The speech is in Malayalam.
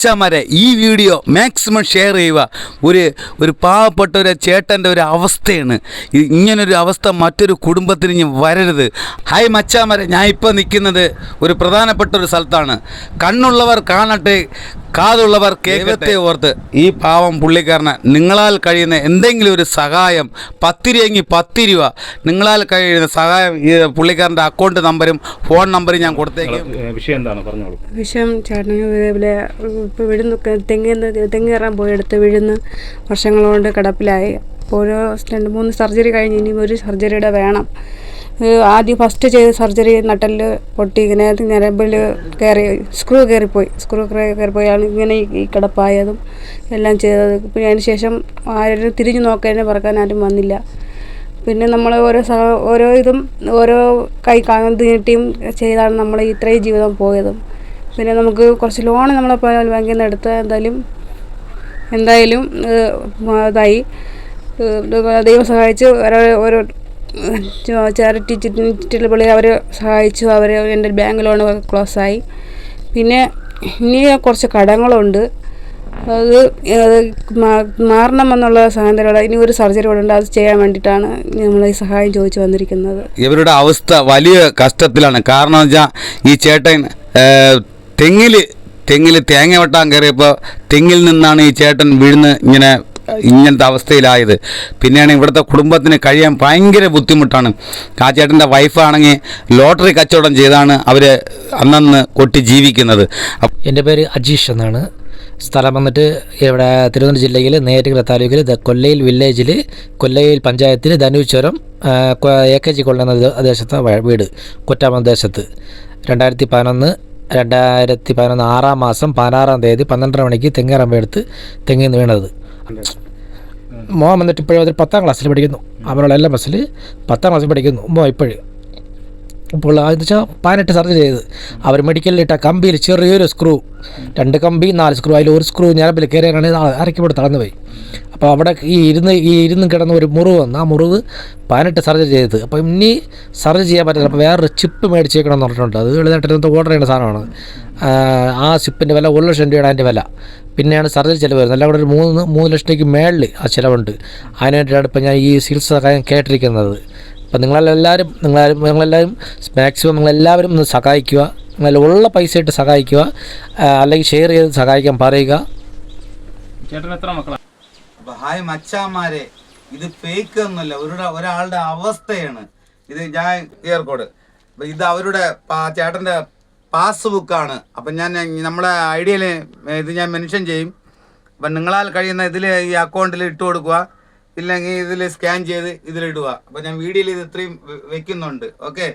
മച്ചാന്മാരെ ഈ വീഡിയോ മാക്സിമം ഷെയർ ചെയ്യുക. ഒരു പാവപ്പെട്ട ഒരു ചേട്ടൻ്റെ ഒരു അവസ്ഥയാണ്. ഇങ്ങനൊരു അവസ്ഥ മറ്റൊരു കുടുംബത്തിന് ഇനി വരരുത്. ഹായ് മച്ചാന്മാരെ, ഞാൻ ഇപ്പോൾ നിൽക്കുന്നത് ഒരു പ്രധാനപ്പെട്ട ഒരു സ്ഥലത്താണ്. കണ്ണുള്ളവർ കാണട്ടെ, കാതുള്ളവർ കേൾക്കട്ടെ ഓർത്ത് ഈ പാവം പുള്ളിക്കാരന് നിങ്ങളാൽ കഴിയുന്ന എന്തെങ്കിലും ഒരു സഹായം, 10 രൂപയെങ്കിൽ 10 രൂപ നിങ്ങളാൽ കഴിയുന്ന സഹായം ഈ പുള്ളിക്കാരൻ്റെ അക്കൗണ്ട് നമ്പരും ഫോൺ നമ്പറും ഞാൻ കൊടുത്തേക്കും. വിഷയം എന്താണ് പറഞ്ഞോളൂ. വിഷയം ചേട്ടന് ഇതേപോലെ ഇപ്പോൾ തെങ്ങ് കയറാൻ പോയെടുത്ത് വീഴുന്ന വർഷങ്ങളുകൊണ്ട് കിടപ്പിലായി. അപ്പോൾ ഓരോ 2-3 സർജറി കഴിഞ്ഞ് ഇനി ഒരു സർജറിയുടെ വേണം. ആദ്യം ഫസ്റ്റ് ചെയ്ത സർജറി നട്ടല് പൊട്ടി, ഇങ്ങനെ ഞരമ്പിൽ സ്ക്രൂ കയറിപ്പോയാണ് ഇങ്ങനെ ഈ കിടപ്പായതും എല്ലാം ചെയ്തത്. പിന്നെ അതിന് ശേഷം ആരും തിരിഞ്ഞു നോക്കാൻ പറക്കാൻ ആരും വന്നില്ല. പിന്നെ നമ്മൾ ഓരോ കൈ നീട്ടിയും ചെയ്താണ് നമ്മൾ ഇത്രയും ജീവിതം പോയതും. പിന്നെ നമുക്ക് കുറച്ച് ലോൺ നമ്മളെ ബാങ്കിൽ നിന്ന് എടുത്ത് എന്തായാലും ഇതായി. ദൈവം സഹായിച്ച് ഓരോ ചാരിറ്റി ചിറ്റിൽ അവർ സഹായിച്ചു. എൻ്റെ ബാങ്ക് ലോൺ ക്ലോസ് ആയി. പിന്നെ ഇനി കുറച്ച് കടങ്ങളുണ്ട്, അത് മാറണമെന്നുള്ള സാധനത്തിലുള്ള ഇനി ഒരു സർജറി കൂടെ ഉണ്ട്. അത് ചെയ്യാൻ വേണ്ടിയിട്ടാണ് നമ്മൾ ഈ സഹായം ചോദിച്ചു വന്നിരിക്കുന്നത്. ഇവരുടെ അവസ്ഥ വലിയ കഷ്ടത്തിലാണ്. കാരണം വെച്ചാൽ ഈ ചേട്ടൻ തെങ്ങിൽ തേങ്ങ വെട്ടാൻ കയറിയപ്പോൾ തെങ്ങിൽ നിന്നാണ് ഈ ചേട്ടൻ വീഴുന്ന് ഇങ്ങനത്തെ അവസ്ഥയിലായത്. പിന്നെയാണ് ഇവിടുത്തെ കുടുംബത്തിന് കഴിയാൻ ഭയങ്കര ബുദ്ധിമുട്ടാണ്. ആ ചേട്ടൻ്റെ വൈഫാണെങ്കിൽ ലോട്ടറി കച്ചവടം ചെയ്താണ് അവർ അന്നന്ന് കൊട്ടി ജീവിക്കുന്നത്. എൻ്റെ പേര് അജീഷ് എന്നാണ്. സ്ഥലം വന്നിട്ട് ഇവിടെ തിരുവനന്തപുരം ജില്ലയിൽ നേരിട്ട് താലൂക്കിൽ കൊല്ലയിൽ വില്ലേജിൽ കൊല്ലയിൽ പഞ്ചായത്തിൽ ധനുശ്വരം AKG കൊല്ലം എന്ന ദേശത്തെ വീട്, കൊറ്റാമം ദേശത്ത്. 2011 6 മാസം 16-ാം തീയതി 12 മണിക്ക് തെങ്ങേറമ്പെടുത്ത് തെങ്ങിൽ നിന്ന് വീണത്. മോൻ വന്നിട്ട് ഇപ്പോഴും അതിൽ 10ാം ക്ലാസ്സിൽ പഠിക്കുന്നു. അവരുടെ LMS 10ാം ക്ലാസ്സിൽ പഠിക്കുന്നു മോൻ ഇപ്പോഴും. ഇപ്പോൾ അതെന്ന് വെച്ചാൽ 18 സർജറി ചെയ്ത് അവർ മെഡിക്കലിലിട്ട കമ്പിയിൽ ചെറിയൊരു സ്ക്രൂ, 2 കമ്പി 4 സ്ക്രൂ, അതിൽ ഒരു സ്ക്രൂ ഞരമ്പിൽ കയറിയാണ് അരക്കപ്പെട്ട് തളർന്നു പോയി. അപ്പോൾ അവിടെ ഈ ഇരുന്ന് കിടന്ന ഒരു മുറിവ് വന്ന് ആ മുറിവ് 18 സർജറി ചെയ്ത്. അപ്പോൾ ഇനി സർജറി ചെയ്യാൻ പറ്റില്ല. അപ്പോൾ വേറൊരു ചിപ്പ് മേടിച്ചേക്കണമെന്ന് പറഞ്ഞിട്ടുണ്ട്. അത് എളുതായിട്ട് ഓർഡർ ചെയ്യുന്ന സാധനമാണ്. ആ ചിപ്പിൻ്റെ വില 1 ലക്ഷം രൂപയാണ് അതിൻ്റെ വില. പിന്നെയാണ് സർജറി ചിലവ് വരുന്നത്. എല്ലാം കൂടെ ഒരു 3 ലക്ഷം രൂപയ്ക്ക് മേളിൽ ആ ചിലവുണ്ട്. അതിന് വേണ്ടിയിട്ടാണ് ഇപ്പോൾ ഞാൻ ഈ ചികിത്സ കാര്യം കേട്ടിരിക്കുന്നത്. അപ്പം നിങ്ങളെല്ലാവരും മാക്സിമം നിങ്ങളെല്ലാവരും ഒന്ന് സഹായിക്കുക. നിങ്ങളുള്ള പൈസ ഇട്ട് സഹായിക്കുക, അല്ലെങ്കിൽ ഷെയർ ചെയ്ത് സഹായിക്കാൻ പറയുക. ചേട്ടൻ എത്ര മക്കളാണ്? അപ്പോൾ ഹായ് മച്ചാന്മാരെ, ഇത് ഫേക്ക് ഒന്നുമല്ല, ഒരാളുടെ അവസ്ഥയാണ് ഇത്. ഞാൻ കോഡ് ഇത് അവരുടെ ചേട്ടൻ്റെ പാസ്ബുക്കാണ്. അപ്പം ഞാൻ നമ്മളെ ഐഡിയയിൽ ഇത് ഞാൻ മെൻഷൻ ചെയ്യും. അപ്പം നിങ്ങളാൽ കഴിയുന്ന ഇതിൽ ഈ അക്കൗണ്ടിൽ ഇട്ട് കൊടുക്കുക, ഇല്ലെങ്കിൽ ഇതിൽ സ്കാൻ ചെയ്ത് ഇതിലിടുക. അപ്പം ഞാൻ വീഡിയോയിൽ ഇത് ഇത്രയും വെക്കുന്നുണ്ട്. ഓക്കെ.